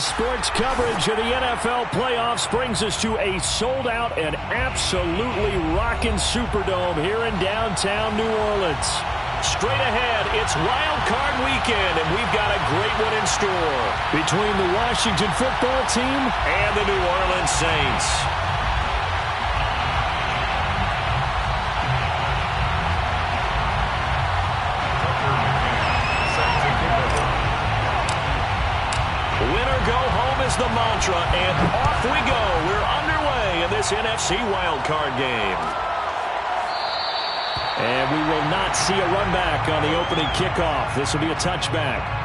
Today's sports coverage of the NFL playoffs brings us to a sold-out and absolutely rocking Superdome here in downtown New Orleans. Straight ahead, it's Wildcard Weekend, and we've got a great one in store between the Washington football team and the New Orleans Saints. The mantra, and off we go. We're underway in this NFC wildcard game. And we will not see a run back on the opening kickoff. This will be a touchback.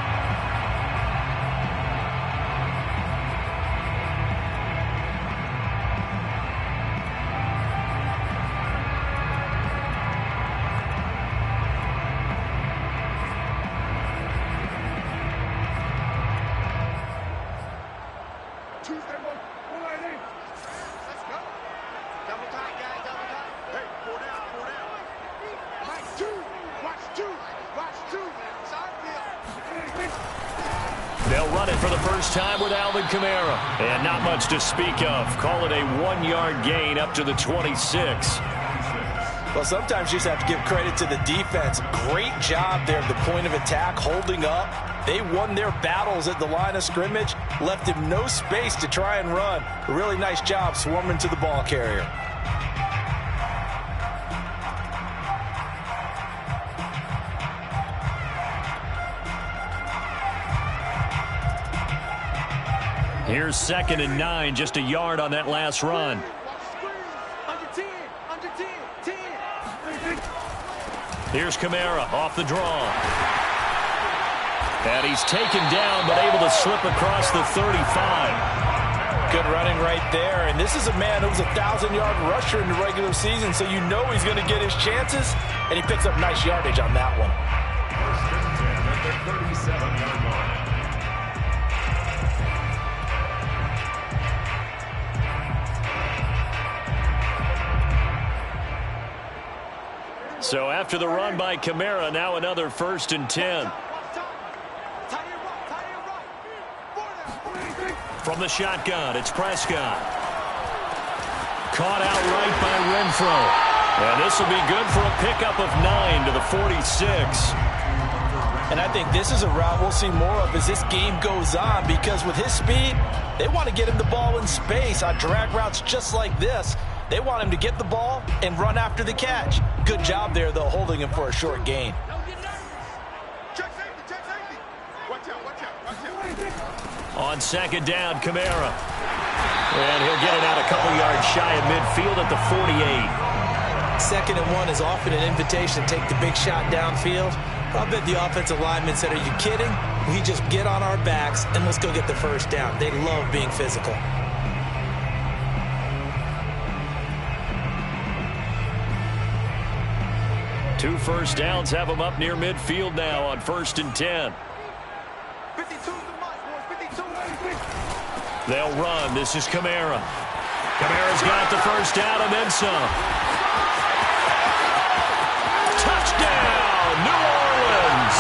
They'll run it for the first time with and not much to speak of. Call it a 1-yard gain up to the 26. Well, sometimes you just have to give credit to the defense. Great job there at the point of attack, holding up. They won their battles at the line of scrimmage, left him no space to try and run. A really nice job swarming to the ball carrier. Here's 2nd and 9, just a yard on that last run. Here's Kamara off the draw. And he's taken down, but able to slip across the 35. Good running right there. And this is a man who was a 1,000-yard rusher in the regular season, so you know he's going to get his chances. And he picks up nice yardage on that one. First and 10 at the 37-yard line. So after the run by Kamara, now another 1st and 10. From the shotgun, it's Prescott. Caught out right by Renfro. And this will be good for a pickup of 9 to the 46. And I think this is a route we'll see more of as this game goes on, because with his speed, they want to get him the ball in space on drag routes just like this. They want him to get the ball and run after the catch. Good job there, though, holding him for a short gain. On 2nd down, Kamara. And he'll get it out a couple yards shy of midfield at the 48. 2nd and 1 is often an invitation to take the big shot downfield. I bet the offensive lineman said, "Are you kidding? We just get on our backs and let's go get the first down." They love being physical. Two first downs have them up near midfield now on 1st and 10. They'll run. This is Kamara. Kamara's got the first down and then some. Touchdown, New Orleans!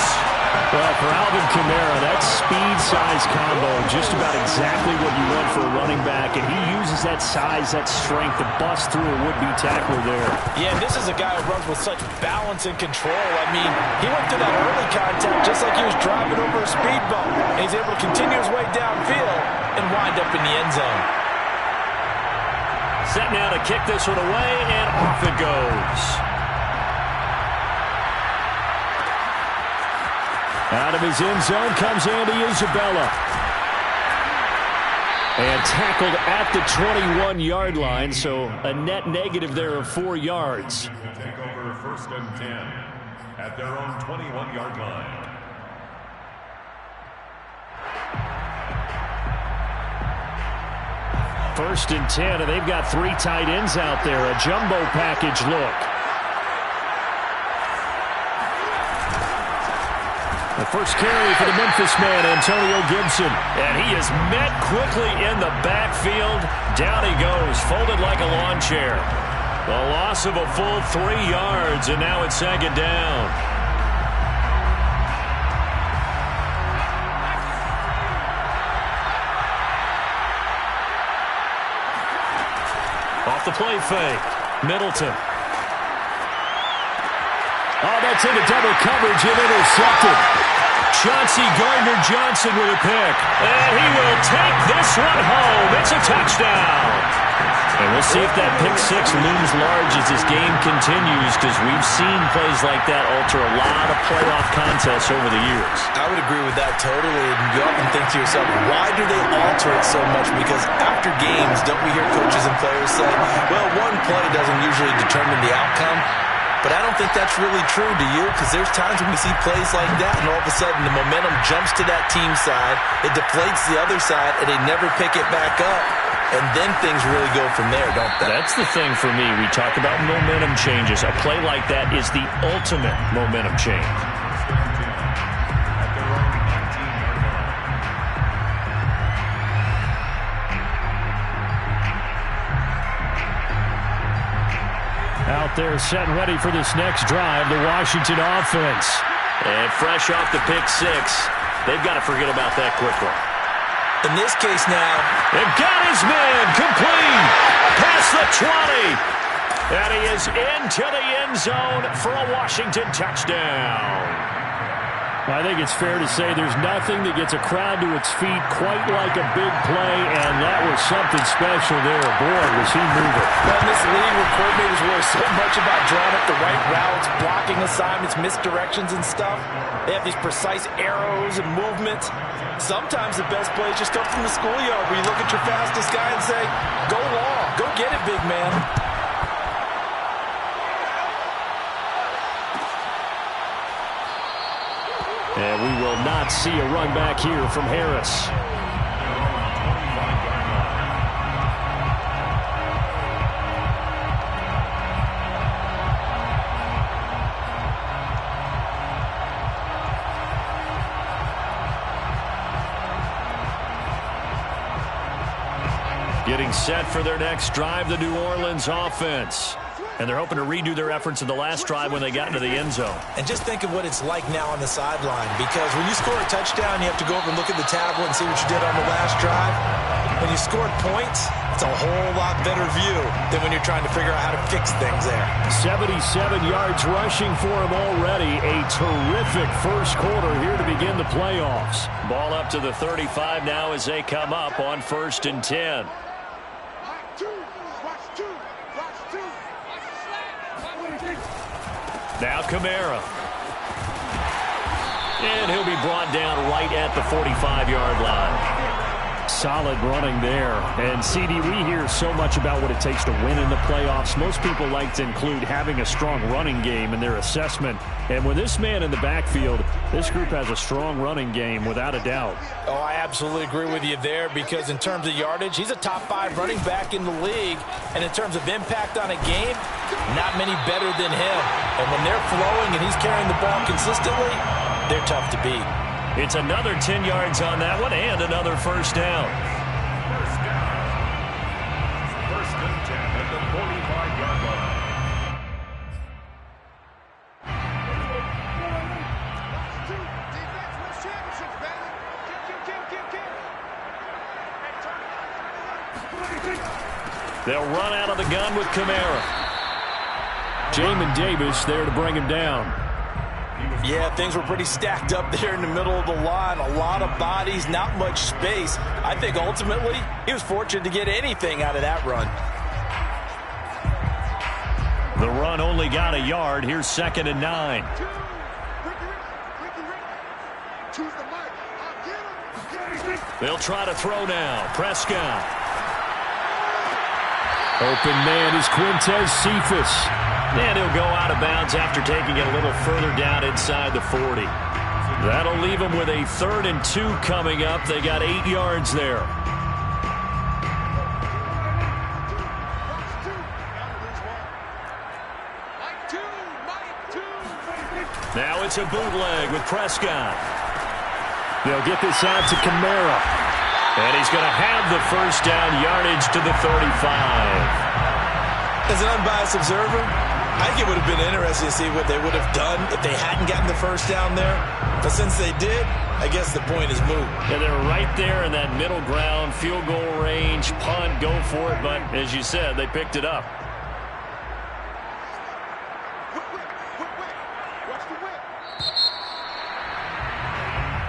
Well, for Alvin Kamara, that speed-size combo, just about exactly what you want for a running back, and he uses that size, that strength to bust through a would-be tackler there. Yeah, and this is a guy who runs with such balance and control. I mean, he went through that early contact just like he was driving over a speed bump, and he's able to continue his way downfield and wind up in the end zone. Set now to kick this one away, and off it goes. Out of his end zone comes Andy Isabella. And tackled at the 21-yard line, so a net negative there of 4 yards. Take over 1st and 10 at their own 21-yard line. First and 10, and they've got 3 tight ends out there. A jumbo package look. The first carry for the Memphis man, Antonio Gibson. And he is met quickly in the backfield. Down he goes, folded like a lawn chair. The loss of a full 3 yards, and now it's 2nd down. Off the play fake. Middleton. Oh, that's into double coverage and intercepted. Chauncey Gardner-Johnson with a pick. And he will take this one home. It's a touchdown. And we'll see if that pick six looms large as this game continues, because we've seen plays like that alter a lot of playoff contests over the years. I would agree with that totally. And you often think to yourself, why do they alter it so much? Because after games, don't we hear coaches and players say, well, one play doesn't usually determine the outcome? But I don't think that's really true, do you? Because there's times when we see plays like that, and all of a sudden the momentum jumps to that team side, it deflates the other side, and they never pick it back up. And then things really go from there, don't they? That's the thing for me. We talk about momentum changes. A play like that is the ultimate momentum change. Out there set and ready for this next drive, the Washington offense. And fresh off the pick six, they've got to forget about that quickly. In this case now, they've got his man complete past the 20. And he is into the end zone for a Washington touchdown. I think it's fair to say there's nothing that gets a crowd to its feet quite like a big play, and that was something special there. Boy, was he moving. Well, in this league where coordinators worry so much about drawing up the right routes, blocking assignments, misdirections and stuff, they have these precise arrows and movements. Sometimes the best plays just come from the schoolyard where you look at your fastest guy and say, go long, go get it, big man. And we will not see a run back here from Harris. Getting set for their next drive, the New Orleans offense. And they're hoping to redo their efforts in the last drive when they got into the end zone. And just think of what it's like now on the sideline, because when you score a touchdown, you have to go over and look at the tablet and see what you did on the last drive. When you scored points, it's a whole lot better view than when you're trying to figure out how to fix things there. 77 yards rushing for him already. A terrific first quarter here to begin the playoffs. Ball up to the 35 now as they come up on 1st and 10. Now Kamara. And he'll be brought down right at the 45-yard line. Solid running there. And, CD, we hear so much about what it takes to win in the playoffs. Most people like to include having a strong running game in their assessment. And with this man in the backfield, this group has a strong running game without a doubt. Oh, I absolutely agree with you there, because in terms of yardage, he's a top 5 running back in the league. And in terms of impact on a game, not many better than him. And when they're flowing and he's carrying the ball consistently, they're tough to beat. It's another 10 yards on that one and another first down. First down. 1st and 10 at the 45-yard line. They'll run out of the gun with Kamara. Jamin Davis there to bring him down. Yeah, things were pretty stacked up there in the middle of the line. A lot of bodies, not much space. I think ultimately he was fortunate to get anything out of that run. The run only got a yard. Here's 2nd and 9. They'll try to throw now. Prescott. Open man is Quintez Cephas. And he'll go out of bounds after taking it a little further down inside the 40. That'll leave them with a 3rd and 2 coming up. They got 8 yards there. Now it's a bootleg with Prescott. They'll get this out to Kamara. And he's going to have the first down, yardage to the 35. As an unbiased observer, I think it would have been interesting to see what they would have done if they hadn't gotten the first down there. But since they did, I guess the point is moot. And they're right there in that middle ground, field goal range, punt, go for it. But as you said, they picked it up.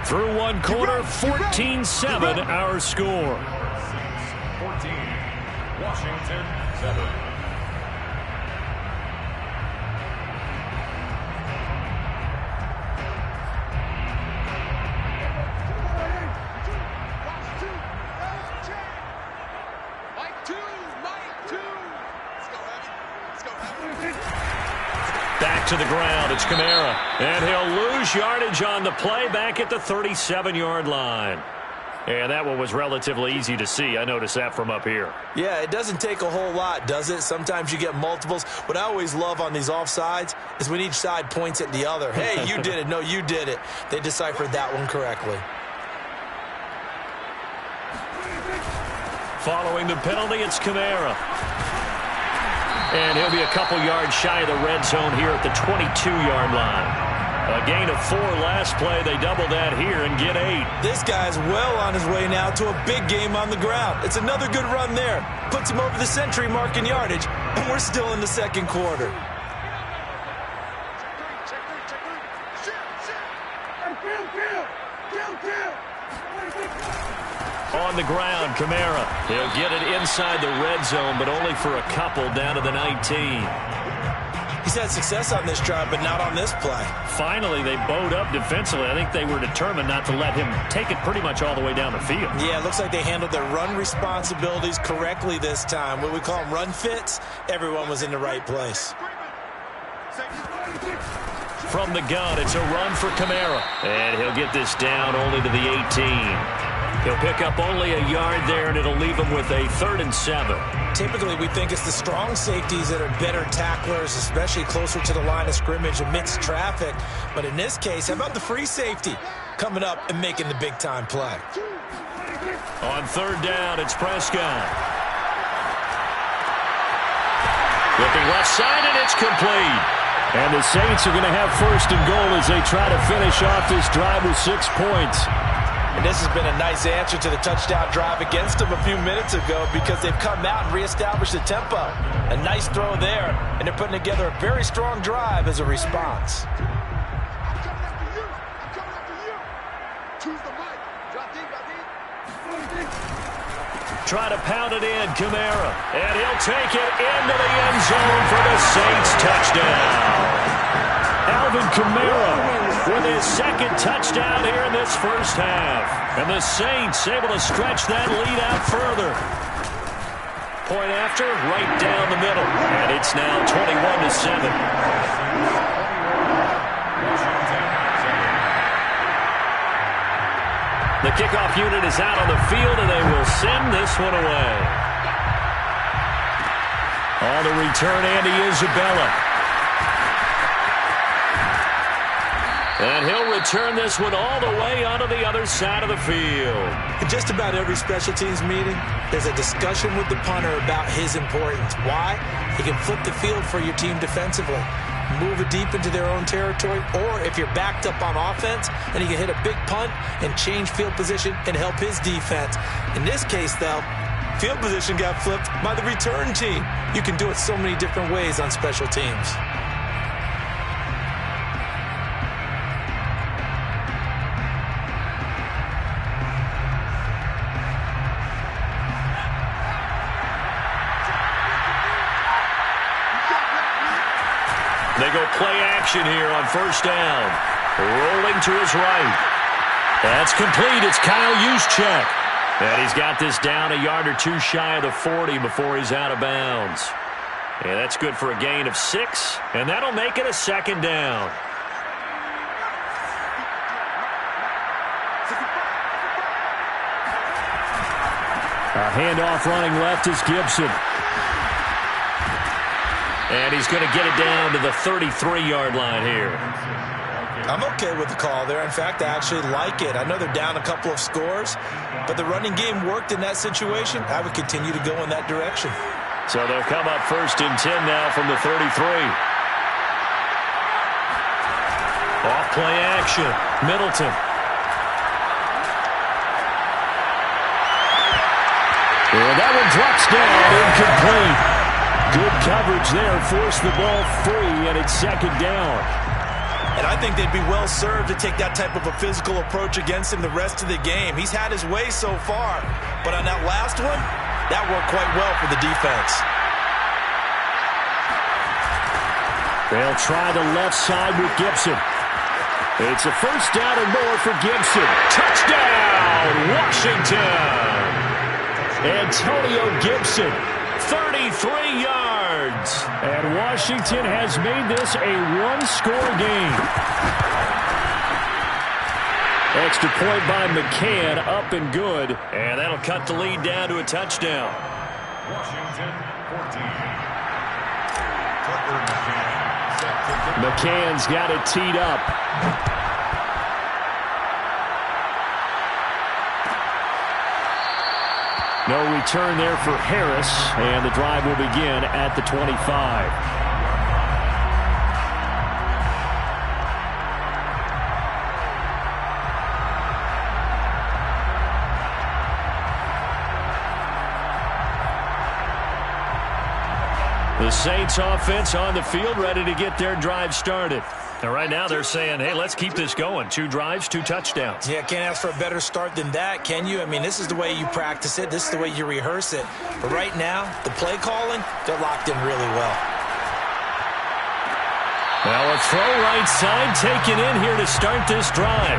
Through one quarter, 14-7 our score. 14, Washington 7. Back to the ground, it's Kamara. And he'll lose yardage on the play back at the 37-yard line. And that one was relatively easy to see. I noticed that from up here. Yeah, it doesn't take a whole lot, does it? Sometimes you get multiples. What I always love on these offsides is when each side points at the other. Hey, you did it. No, you did it. They deciphered that one correctly. Following the penalty, it's Kamara. And he'll be a couple yards shy of the red zone here at the 22-yard line. A gain of 4 last play. They double that here and get 8. This guy's well on his way now to a big game on the ground. It's another good run there. Puts him over the century mark in yardage, and we're still in the second quarter. On the ground, Kamara. He'll get it inside the red zone, but only for a couple down to the 19. He's had success on this drive, but not on this play. Finally, they bowed up defensively. I think they were determined not to let him take it pretty much all the way down the field. Yeah, it looks like they handled their run responsibilities correctly this time. What we call them run fits, everyone was in the right place. From the gun, it's a run for Kamara. And he'll get this down only to the 18. He'll pick up only a yard there, and it'll leave him with a 3rd and 7. Typically, we think it's the strong safeties that are better tacklers, especially closer to the line of scrimmage amidst traffic. But in this case, how about the free safety coming up and making the big-time play? On 3rd down, it's Prescott. Looking left side, and it's complete. And the Saints are going to have 1st and goal as they try to finish off this drive with 6 points. And this has been a nice answer to the touchdown drive against them a few minutes ago because they've come out and reestablished the tempo. A nice throw there, and they're putting together a very strong drive as a response. Try to pound it in, Kamara. And he'll take it into the end zone for the Saints touchdown. Alvin Kamara with his 2nd touchdown here in this first half. And the Saints able to stretch that lead out further. Point after, right down the middle. And it's now 21-7. The kickoff unit is out on the field, and they will send this one away. On the return, Andy Isabella. And he'll return this one all the way onto the other side of the field. In just about every special teams meeting, there's a discussion with the punter about his importance. Why? He can flip the field for your team defensively, move it deep into their own territory, or if you're backed up on offense, then he can hit a big punt and change field position and help his defense. In this case, though, field position got flipped by the return team. You can do it so many different ways on special teams. They go play action here on 1st down. Rolling to his right. That's complete. It's Kyle Juszczyk. And he's got this down a yard or 2 shy of the 40 before he's out of bounds. And that's good for a gain of 6. And that'll make it a 2nd down. A handoff running left is Gibson. And he's going to get it down to the 33-yard line here. I'm okay with the call there. In fact, I actually like it. I know they're down a couple of scores, but the running game worked in that situation. I would continue to go in that direction. So they'll come up 1st and 10 now from the 33. Off play action. Middleton. And that one drops down, incomplete. Good coverage there, forced the ball free, and it's second down. And I think they'd be well served to take that type of a physical approach against him the rest of the game. He's had his way so far, but on that last one, that worked quite well for the defense. They'll try the left side with Gibson. It's a first down and more for Gibson. Touchdown, Washington! Antonio Gibson, 33 yards. And Washington has made this a one-score game. Extra point by McCann, up and good. And that'll cut the lead down to a touchdown. Washington 14. Tucker McCann set to kick. McCann's got it teed up. No return there for Harris, and the drive will begin at the 25. The Saints offense on the field, ready to get their drive started. And right now they're saying, hey, let's keep this going. 2 drives, 2 touchdowns. Yeah, can't ask for a better start than that, can you? I mean, this is the way you practice it. This is the way you rehearse it. But right now, the play calling, they're locked in really well. Well, a throw right side taken in here to start this drive.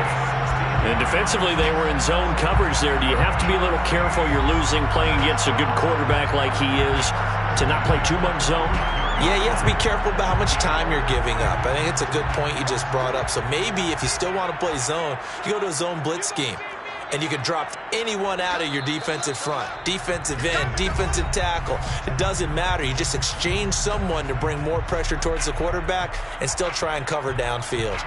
And defensively, they were in zone coverage there. Do you have to be a little careful? You're losing, playing against a good quarterback like he is, to not play too much zone? Yeah, you have to be careful about how much time you're giving up. I think it's a good point you just brought up. So maybe if you still want to play zone, you go to a zone blitz scheme. And you can drop anyone out of your defensive front. Defensive end, defensive tackle. It doesn't matter. You just exchange someone to bring more pressure towards the quarterback and still try and cover downfield.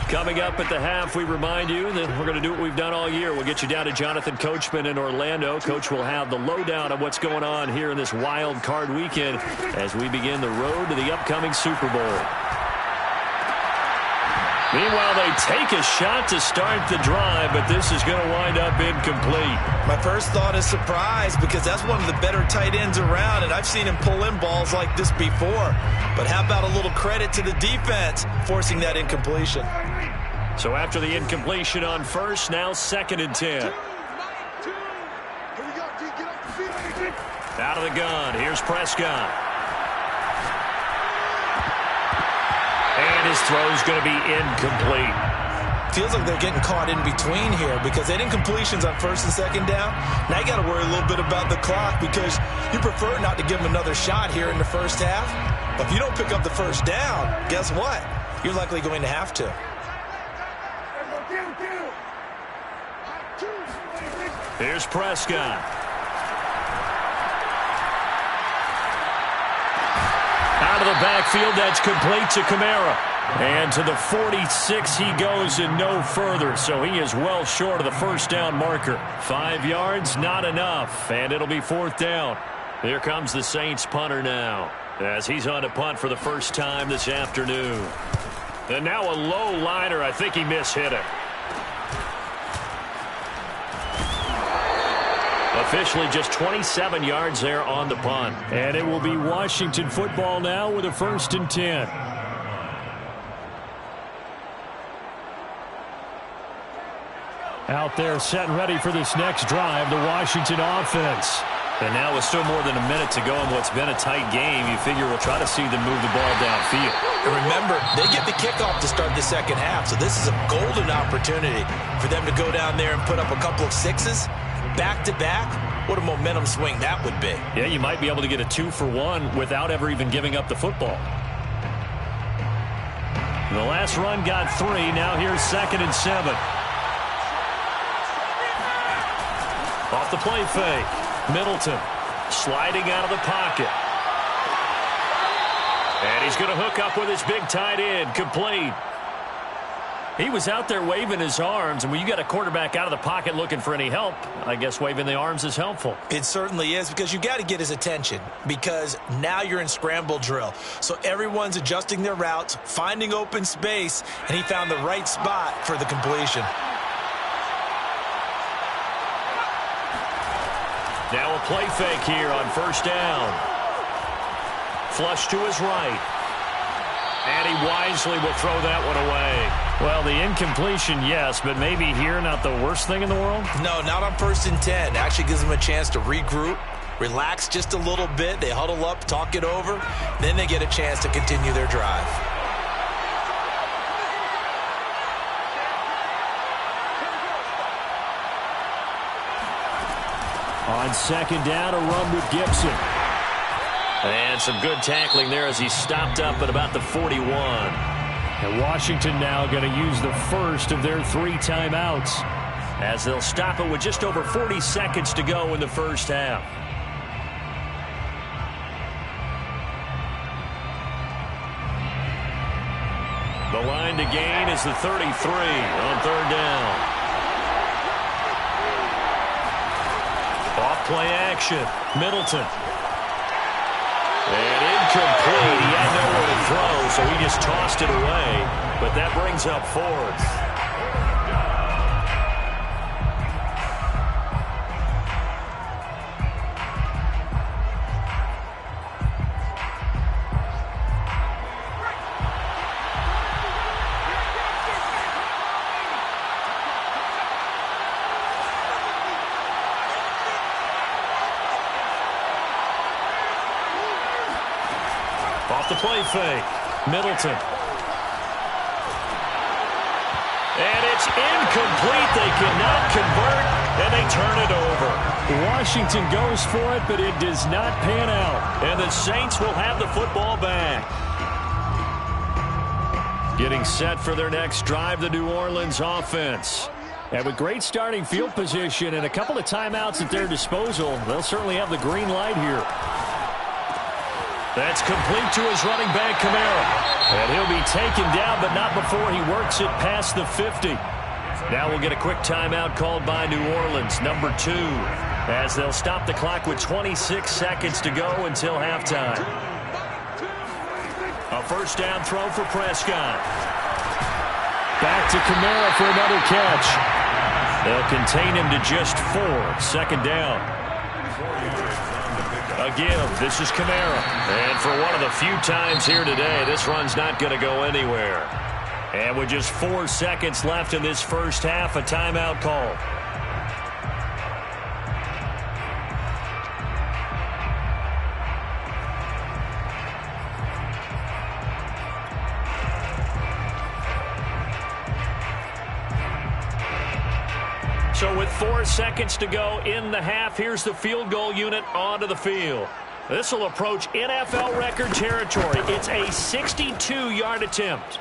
Coming up at the half, we remind you that we're going to do what we've done all year. We'll get you down to Jonathan Coachman in Orlando. Coach will have the lowdown of what's going on here in this wild card weekend as we begin the road to the upcoming Super Bowl. Meanwhile, they take a shot to start the drive, but this is going to wind up incomplete. My first thought is surprise because that's one of the better tight ends around, and I've seen him pull in balls like this before. But how about a little credit to the defense forcing that incompletion? So after the incompletion on first, now 2nd and 10. Out of the gun, here's Prescott. And his throw's going to be incomplete. Feels like they're getting caught in between here because they had incompletions on 1st and 2nd down. Now you got to worry a little bit about the clock because you prefer not to give them another shot here in the first half. But if you don't pick up the first down, guess what? You're likely going to have to. Here's Prescott. Out of the backfield, that's complete to Kamara. And to the 46 he goes and no further. So he is well short of the first down marker. 5 yards, not enough. And it'll be 4th down. Here comes the Saints punter now, as he's on a punt for the first time this afternoon. And now a low liner. I think he mishit it. Officially just 27 yards there on the punt. And it will be Washington football now with a 1st and 10. Out there set and ready for this next drive, the Washington offense. And now with still more than a minute to go in what's been a tight game, you figure we'll try to see them move the ball downfield. And remember, they get the kickoff to start the second half, so this is a golden opportunity for them to go down there and put up a couple of sixes. Back-to-back, what a momentum swing that would be. Yeah, you might be able to get a 2-for-1 without ever even giving up the football. The last run got 3. Now here's 2nd and 7. Off the play fake. Middleton sliding out of the pocket. And he's going to hook up with his big tight end. Complete. He was out there waving his arms, and when you got a quarterback out of the pocket looking for any help, I guess waving the arms is helpful. It certainly is, because you got to get his attention, because now you're in scramble drill. So everyone's adjusting their routes, finding open space, and he found the right spot for the completion. Now a play fake here on first down. Flush to his right. And he wisely will throw that one away. Well, the incompletion, yes, but maybe here not the worst thing in the world? No, not on 1st and 10. Actually gives them a chance to regroup, relax just a little bit. They huddle up, talk it over. Then they get a chance to continue their drive. On second down, a run with Gibson. And some good tackling there as he stopped up at about the 41. And Washington now going to use the first of their 3 timeouts, as they'll stop it with just over 40 seconds to go in the first half. The line to gain is the 33 on 3rd down. Off play action. Middleton. And incomplete. He had nowhere to throw, so he just tossed it away. But that brings up 4th. Off the play fake. Middleton. And it's incomplete. They cannot convert, and they turn it over. Washington goes for it, but it does not pan out. And the Saints will have the football back. Getting set for their next drive, the New Orleans offense. And with great starting field position and a couple of timeouts at their disposal, they'll certainly have the green light here. That's complete to his running back, Kamara. And he'll be taken down, but not before he works it past the 50. Now we'll get a quick timeout called by New Orleans, number 2, as they'll stop the clock with 26 seconds to go until halftime. A first down throw for Prescott. Back to Kamara for another catch. They'll contain him to just 4. 2nd down. Again, this is Kamara. And for one of the few times here today, this run's not going to go anywhere. And with just 4 seconds left in this first half, a timeout call. So with 4 seconds to go in the half, here's the field goal unit onto the field. This will approach NFL record territory. It's a 62-yard attempt.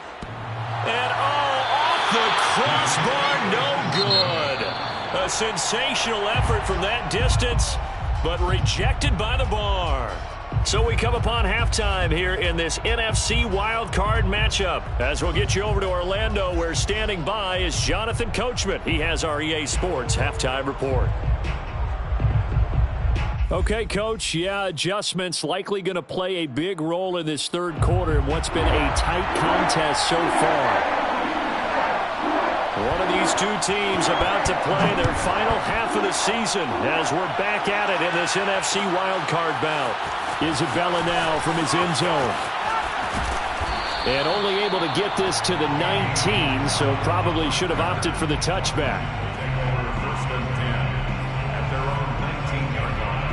And off the crossbar, no good. A sensational effort from that distance, but rejected by the bar. So we come upon halftime here in this NFC wildcard matchup. As we'll get you over to Orlando, where standing by is Jonathan Coachman. He has our EA Sports halftime report. Okay, Coach, adjustments likely going to play a big role in this third quarter in what's been a tight contest so far. One of these two teams about to play their final half of the season as we're back at it in this NFC wildcard bout. Isabella now from his end zone. And only able to get this to the 19, so probably should have opted for the touchback. First and 10 at their own 19-yard line.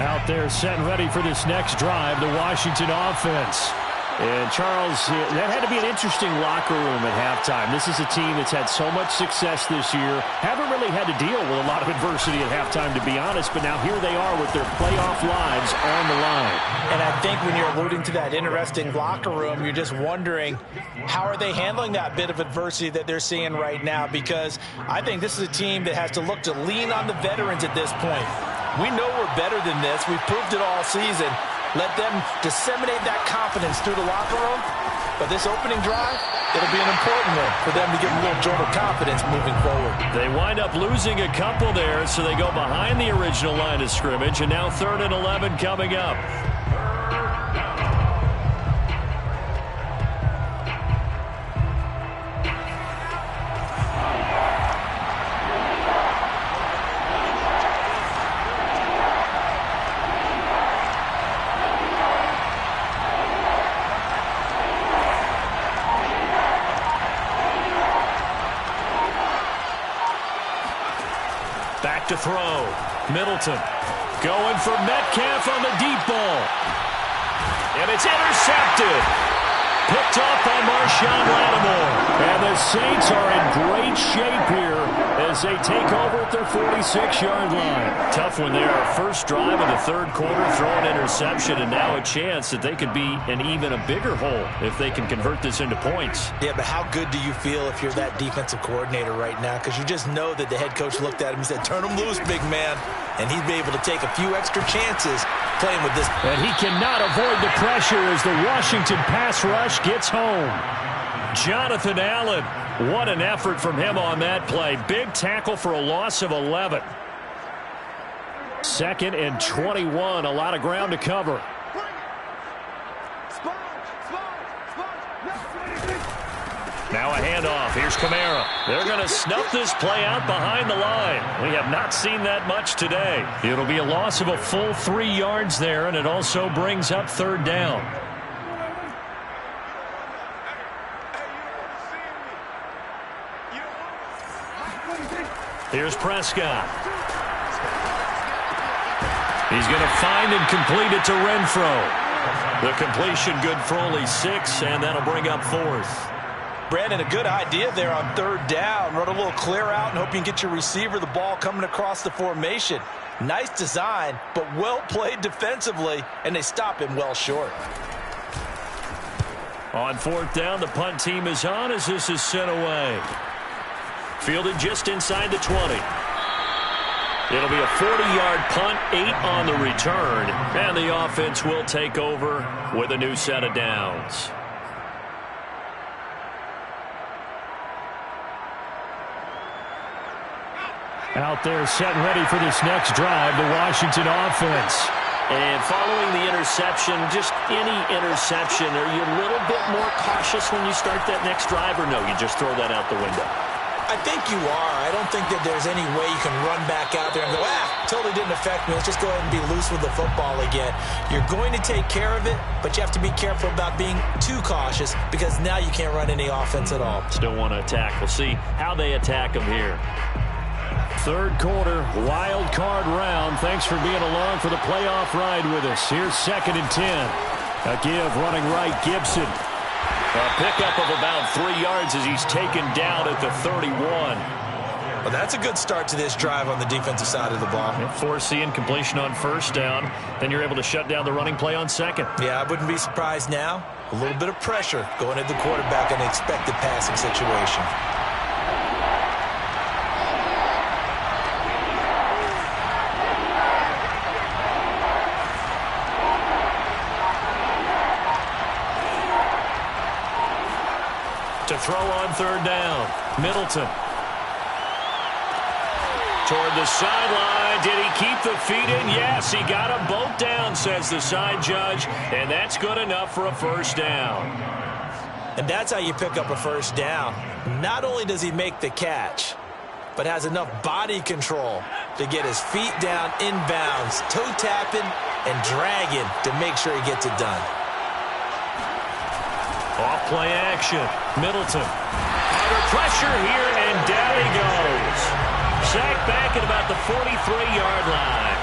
Out there set and ready for this next drive, the Washington offense. And, Charles, that had to be an interesting locker room at halftime. This is a team that's had so much success this year. Haven't really had to deal with a lot of adversity at halftime, to be honest. But now here they are with their playoff lives on the line. And I think when you're alluding to that interesting locker room, you're just wondering, how are they handling that bit of adversity that they're seeing right now? Because I think this is a team that has to look to lean on the veterans at this point. We know we're better than this. We've proved it all season. Let them disseminate that confidence through the locker room. But this opening drive, it'll be an important one for them to give them a little jolt of confidence moving forward. They wind up losing a couple there, so they go behind the original line of scrimmage, and now 3rd and 11 coming up. Back to throw. Middleton going for Metcalf on the deep ball. And it's intercepted. Picked off by Marshawn Lattimore. And the Saints are in great shape here as they take over at their 46-yard line. Tough one there. First drive of the 3rd quarter, throw an interception, and now a chance that they could be in even a bigger hole if they can convert this into points. Yeah, but how good do you feel if you're that defensive coordinator right now? Because you just know that the head coach looked at him and said, turn him loose, big man. And he'd be able to take a few extra chances playing with this. And he cannot avoid the pressure as the Washington pass rush gets home. Jonathan Allen, what an effort from him on that play. Big tackle for a loss of 11. 2nd and 21, a lot of ground to cover. Now a handoff. Here's Kamara. They're going to snuff this play out behind the line. We have not seen that much today. It'll be a loss of a full 3 yards there, and it also brings up 3rd down. Here's Prescott. He's going to find and complete it to Renfro. The completion good for only 6, and that'll bring up 4th. Brandon, a good idea there on 3rd down. Run a little clear out and hope you can get your receiver the ball coming across the formation. Nice design, but well played defensively, and they stop him well short. On 4th down, the punt team is on as this is sent away. Fielded just inside the 20. It'll be a 40-yard punt, 8 on the return, and the offense will take over with a new set of downs. Out there set and ready for this next drive, the Washington offense. And following the interception, just any interception, are you a little bit more cautious when you start that next drive, or no, you just throw that out the window? I think you are. I don't think that there's any way you can run back out there and go, totally didn't affect me. Let's just go ahead and be loose with the football again. You're going to take care of it, but you have to be careful about being too cautious because now you can't run any offense at all. Still want to attack. We'll see how they attack them here. 3rd quarter, wild card round. Thanks for being along for the playoff ride with us. Here's 2nd and 10. A give running right, Gibson. A pickup of about 3 yards as he's taken down at the 31. Well, that's a good start to this drive on the defensive side of the ball. Forcing completion on 1st down. Then you're able to shut down the running play on 2nd. Yeah, I wouldn't be surprised now. A little bit of pressure going at the quarterback in an expected passing situation. To throw on 3rd down. Middleton. Toward the sideline. Did he keep the feet in? Yes, he got them both down, says the side judge. And that's good enough for a 1st down. And that's how you pick up a 1st down. Not only does he make the catch, but has enough body control to get his feet down inbounds, toe tapping and dragging to make sure he gets it done. Off play action. Middleton. Under pressure here, and down he goes. Sacked back at about the 43-yard line.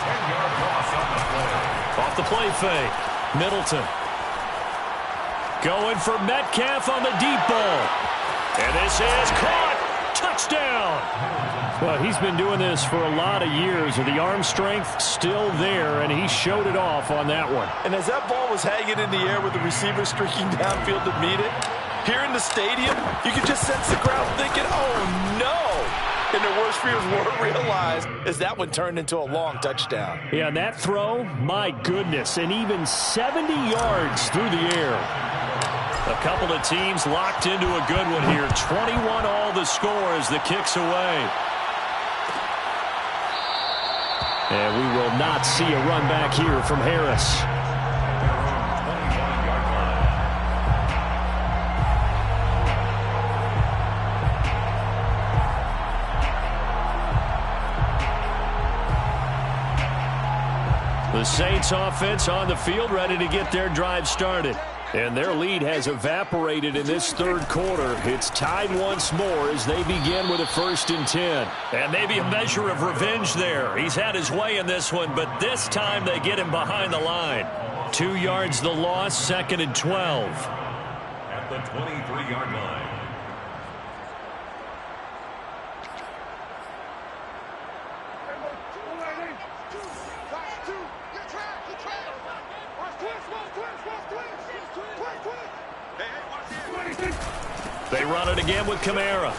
10-yard loss on the play. Off the play fake. Middleton. Going for Metcalf on the deep ball. And this is caught. Touchdown. Well, he's been doing this for a lot of years with the arm strength still there, and he showed it off on that one. And as that ball was hanging in the air with the receiver streaking downfield to meet it, here in the stadium, you could just sense the crowd thinking, oh no. And their worst fears were realized as that one turned into a long touchdown. Yeah, that throw, my goodness, and even 70 yards through the air. A couple of teams locked into a good one here. 21 all the score as the kick's away. And we will not see a run back here from Harris. The Saints offense on the field, ready to get their drive started. And their lead has evaporated in this third quarter. It's tied once more as they begin with a 1st and 10. And maybe a measure of revenge there. He's had his way in this one, but this time they get him behind the line. 2 yards the loss, 2nd and 12. At the 23-yard line. They run it again with Kamara.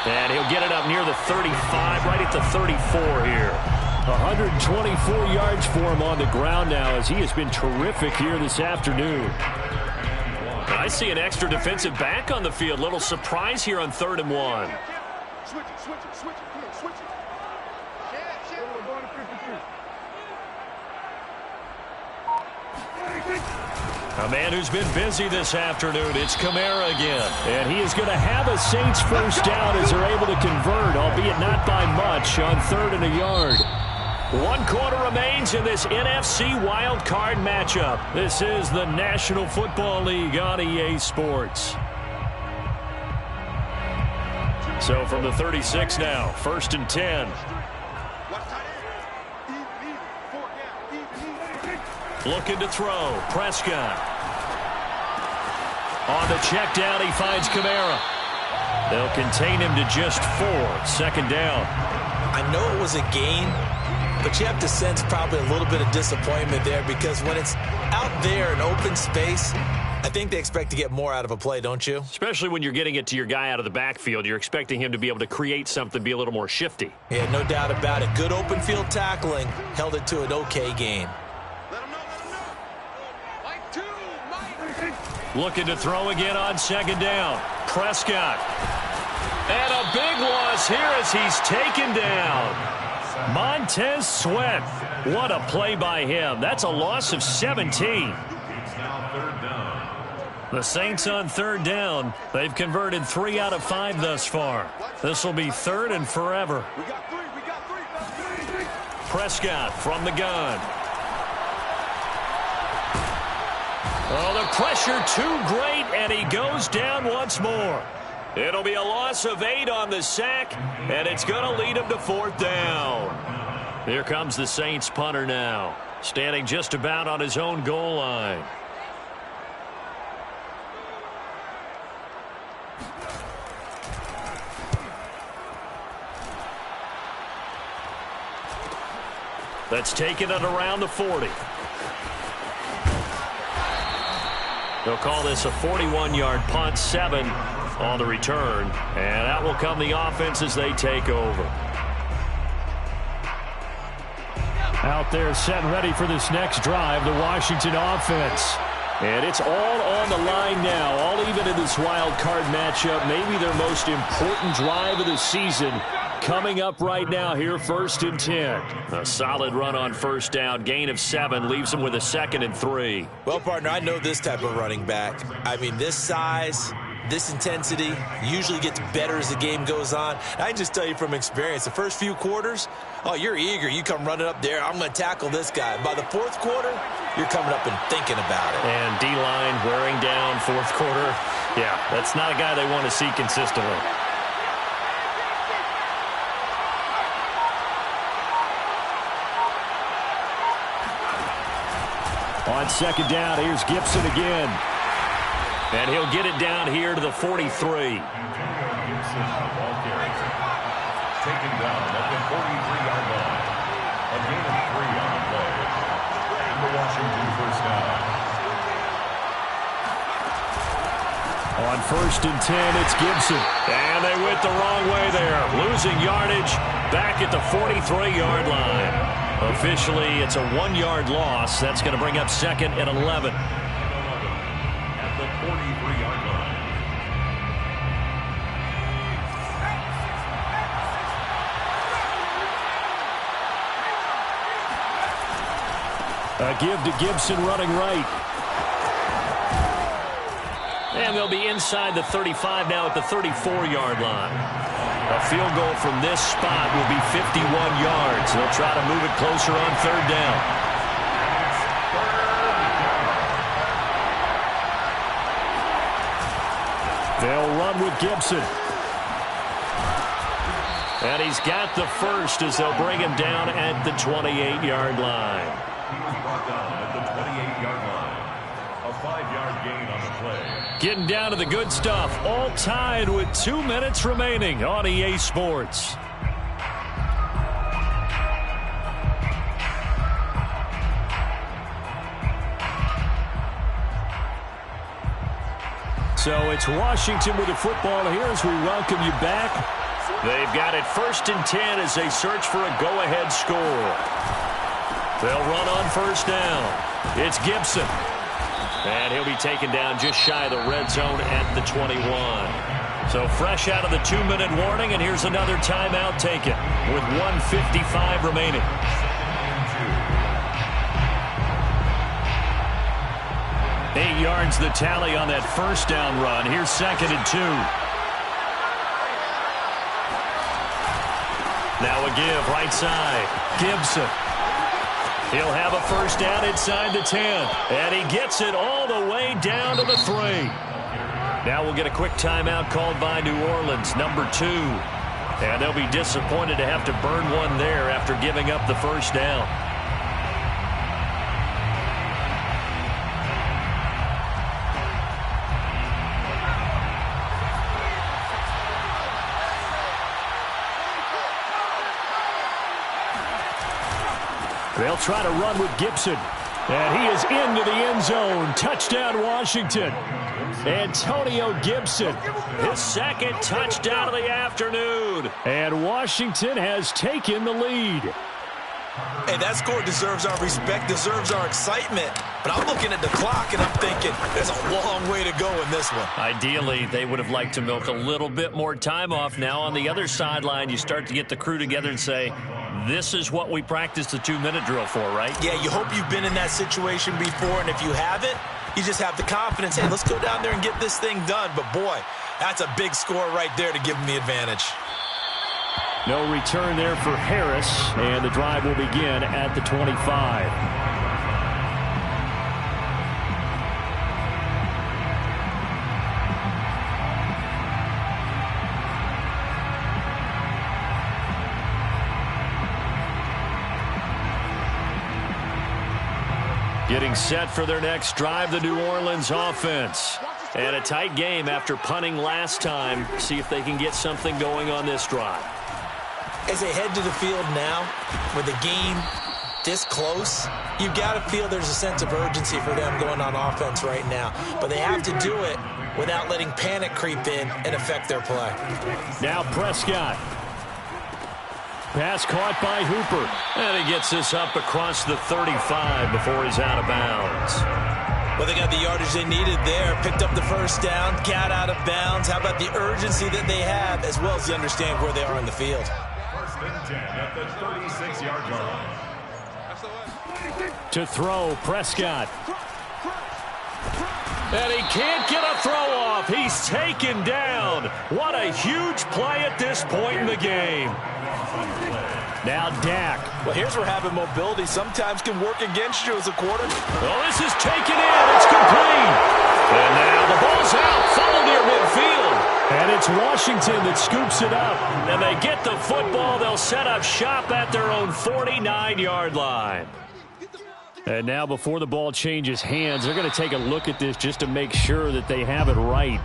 And he'll get it up near the 35, right at the 34 here. 124 yards for him on the ground now as he has been terrific here this afternoon. I see an extra defensive back on the field. Little surprise here on 3rd and 1. Switch it. Come on, switch it. A man who's been busy this afternoon. It's Kamara again. And he is going to have a Saints first down as they're able to convert, albeit not by much, on 3rd and a yard. 1 quarter remains in this NFC wildcard matchup. This is the National Football League on EA Sports. So from the 36 now, 1st and 10. Looking to throw. Prescott. On the check down, he finds Kamara. They'll contain him to just 4. 2nd down. I know it was a gain, but you have to sense probably a little bit of disappointment there because when it's out there in open space, I think they expect to get more out of a play, don't you? Especially when you're getting it to your guy out of the backfield. You're expecting him to be able to create something, be a little more shifty. Yeah, no doubt about it. Good open field tackling. Held it to an okay gain. Looking to throw again on 2nd down. Prescott. And a big loss here as he's taken down. Montez Sweat. What a play by him. That's a loss of 17. The Saints on 3rd down. They've converted 3 out of 5 thus far. This will be 3rd and forever. Prescott from the gun. Oh, the pressure too great, and he goes down once more. It'll be a loss of 8 on the sack, and it's going to lead him to 4th down. Here comes the Saints punter now, standing just about on his own goal line. That's taken at around the 40. They'll call this a 41-yard punt, 7 on the return. And out will come the offense as they take over. Out there set and ready for this next drive, the Washington offense. And it's all on the line now, all even in this wild card matchup. Maybe their most important drive of the season coming up right now here, 1st and 10. A solid run on 1st down, gain of 7, leaves them with a 2nd and 3. Well, partner, I know this type of running back. I mean, this size, this intensity usually gets better as the game goes on. I can just tell you from experience, the first few quarters, oh, you're eager. You come running up there, I'm going to tackle this guy. By the 4th quarter, you're coming up and thinking about it. And D-line wearing down 4th quarter. Yeah, that's not a guy they want to see consistently. On 2nd down, here's Gibson again. And he'll get it down here to the 43. Gibson, ball carries. Taken down at the 43-yard line. A gain of 3 on the play. And the Washington 1st down. On 1st and 10, it's Gibson. And they went the wrong way there. Losing yardage back at the 43-yard line. Officially, it's a 1-yard loss. That's going to bring up 2nd and 11. At the 43-yard line. A give to Gibson running right. And they'll be inside the 35 now at the 34-yard line. A field goal from this spot will be 51 yards. They'll try to move it closer on 3rd down. They'll run with Gibson. And he's got the first as they'll bring him down at the 28-yard line. He was brought down at the 28-yard line. A 5-yard gain on the play. Getting down to the good stuff. All tied with 2 minutes remaining on EA Sports. So it's Washington with the football here as we welcome you back. They've got it 1st and 10 as they search for a go-ahead score. They'll run on 1st down. It's Gibson. And he'll be taken down just shy of the red zone at the 21. So fresh out of the 2-minute warning, and here's another timeout taken with 1:55 remaining. 8 yards the tally on that 1st down run. Here's 2nd and 2. Now a give right side. Gibson. He'll have a 1st down inside the 10. And he gets it all the way down to the 3. Now we'll get a quick timeout called by New Orleans, number 2. And they'll be disappointed to have to burn one there after giving up the 1st down. They'll try to run with Gibson. And he is into the end zone. Touchdown, Washington. Antonio Gibson, his 2nd touchdown of the afternoon. And Washington has taken the lead. Hey, that score deserves our respect, deserves our excitement. But I'm looking at the clock, and I'm thinking there's a long way to go in this one. Ideally, they would have liked to milk a little bit more time off. Now on the other sideline, you start to get the crew together and say, this is what we practiced the 2-minute drill for, right? Yeah, you hope you've been in that situation before, and if you haven't, you just have the confidence, hey, let's go down there and get this thing done. But, boy, that's a big score right there to give them the advantage. No return there for Harris, and the drive will begin at the 25. Getting set for their next drive, the New Orleans offense. And a tight game after punting last time. See if they can get something going on this drive. As they head to the field now, with the game this close, you've got to feel there's a sense of urgency for them going on offense right now. But they have to do it without letting panic creep in and affect their play. Now Prescott. Pass caught by Hooper. And he gets this up across the 35 before he's out of bounds. Well, they got the yardage they needed there. Picked up the 1st down, got out of bounds. How about the urgency that they have, as well as they understand where they are in the field? 1st and 10 at the 36-yard line. To throw, Prescott. And he can't get a throw off. He's taken down. What a huge play at this point in the game. Now Dak. Well, here's where having mobility sometimes can work against you as a quarterback. Well, this is taken in. It's complete. And now the ball's out. Funneled near midfield. And it's Washington that scoops it up. And they get the football. They'll set up shop at their own 49-yard line. And now before the ball changes hands, they're going to take a look at this just to make sure that they have it right.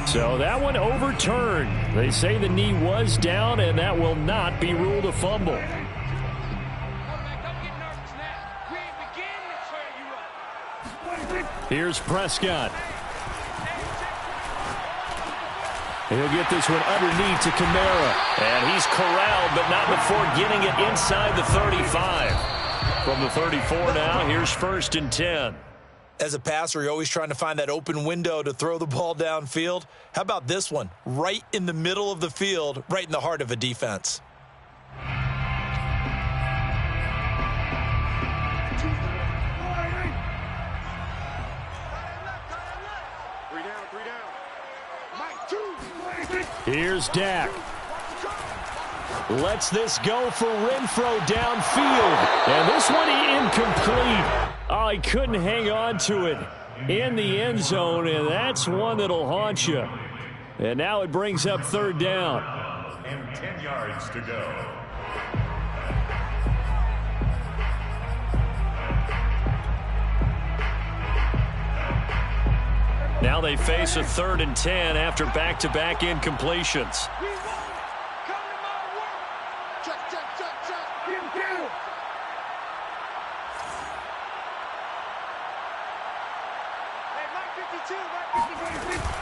So that one overturned. They say the knee was down, and that will not be ruled a fumble. Here's Prescott. He'll get this one underneath to Kamara. And he's corralled, but not before getting it inside the 35. From the 34 now, here's 1st and 10. As a passer, you're always trying to find that open window to throw the ball downfield. How about this one? Right in the middle of the field, right in the heart of a defense. Here's Dak. Lets this go for Renfro downfield. And this one incomplete. Oh, he couldn't hang on to it in the end zone, and that's one that'll haunt you. And now it brings up 3rd down. And 10 yards to go. Now they face a 3rd and 10 after back-to-back incompletions.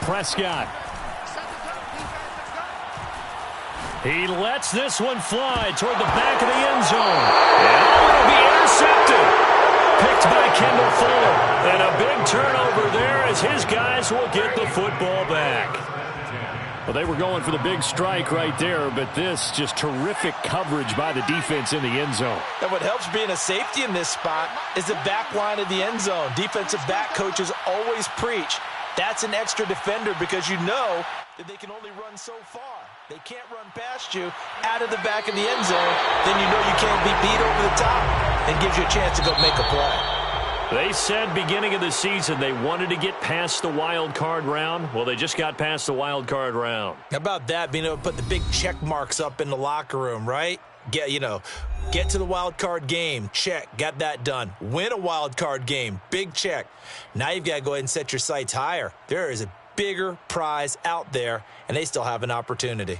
Prescott. He lets this one fly toward the back of the end zone. And it'll be intercepted. Picked by Kendall Fuller. And a big turnover there as his guys will get the football back. Well, they were going for the big strike right there, but this just terrific coverage by the defense in the end zone. And what helps being a safety in this spot is the back line of the end zone. Defensive back coaches always preach. That's an extra defender because you know that they can only run so far. They can't run past you out of the back of the end zone. Then you know you can't be beat over the top and gives you a chance to go make a play. They said beginning of the season they wanted to get past the wild card round. Well, they just got past the wild card round. How about that, being able to put the big check marks up in the locker room, right? Get to the wild card game, check, got that done. Win a wild card game, big check. Now you've got to go ahead and set your sights higher. There is a bigger prize out there, and they still have an opportunity.